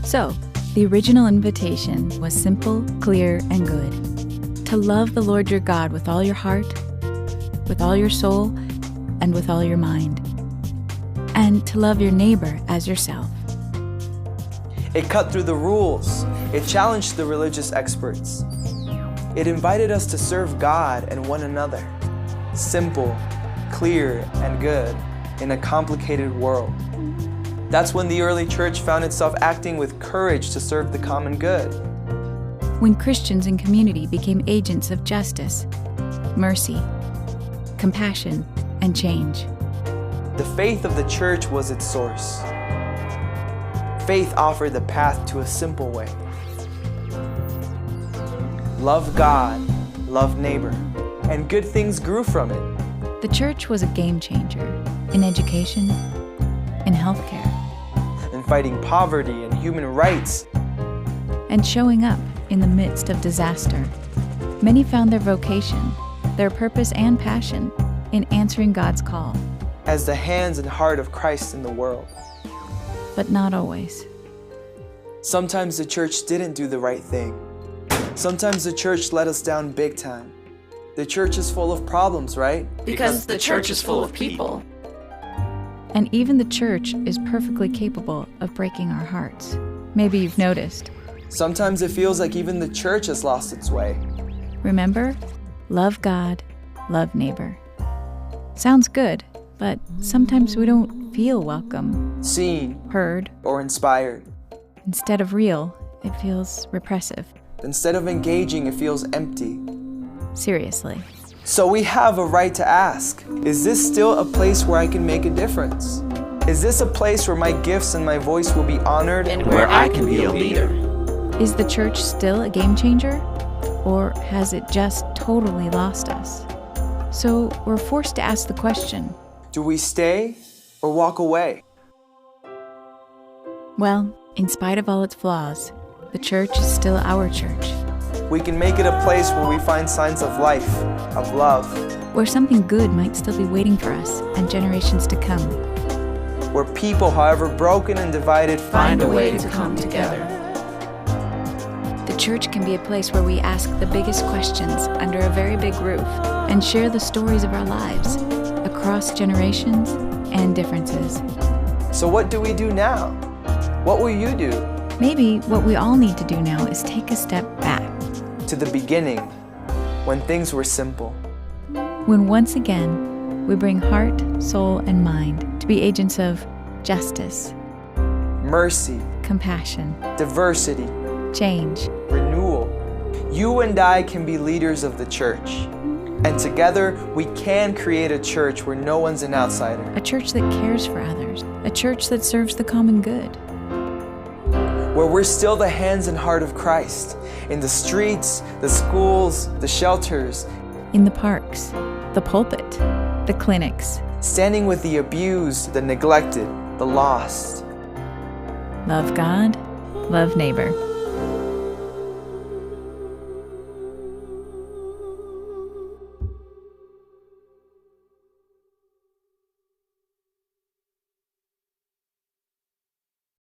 So, the original invitation was simple, clear, and good. To love the Lord your God with all your heart, with all your soul, and with all your mind. And to love your neighbor as yourself. It cut through the rules. It challenged the religious experts. It invited us to serve God and one another. Simple, clear, and good in a complicated world. That's when the early church found itself acting with courage to serve the common good. When Christians in community became agents of justice, mercy, compassion, and change. The faith of the church was its source. Faith offered the path to a simple way. Love God, love neighbor, and good things grew from it. The church was a game changer in education, in healthcare, in fighting poverty and human rights, and showing up in the midst of disaster. Many found their vocation, their purpose and passion in answering God's call. As the hands and heart of Christ in the world. But not always. Sometimes the church didn't do the right thing. Sometimes the church let us down big time. The church is full of problems, right? Because the church is full of people. And even the church is perfectly capable of breaking our hearts. Maybe you've noticed. Sometimes it feels like even the church has lost its way. Remember, love God, love neighbor. Sounds good, but sometimes we don't feel welcome, seen, heard, or inspired. Instead of real, it feels repressive. Instead of engaging, it feels empty. Seriously. So we have a right to ask, is this still a place where I can make a difference? Is this a place where my gifts and my voice will be honored? And where I can be a leader? Is the church still a game changer? Or has it just totally lost us? So we're forced to ask the question, do we stay or walk away? Well, in spite of all its flaws, the church is still our church. We can make it a place where we find signs of life, of love. Where something good might still be waiting for us and generations to come. Where people, however broken and divided, find a way to come together. The church can be a place where we ask the biggest questions under a very big roof and share the stories of our lives across generations and differences. So what do we do now? What will you do? Maybe what we all need to do now is take a step back. To the beginning, when things were simple. When once again, we bring heart, soul, and mind to be agents of justice, mercy, compassion, diversity, change, renewal. You and I can be leaders of the church. And together, we can create a church where no one's an outsider. A church that cares for others. A church that serves the common good. Where we're still the hands and heart of Christ. In the streets, the schools, the shelters. In the parks, the pulpit, the clinics. Standing with the abused, the neglected, the lost. Love God, love neighbor.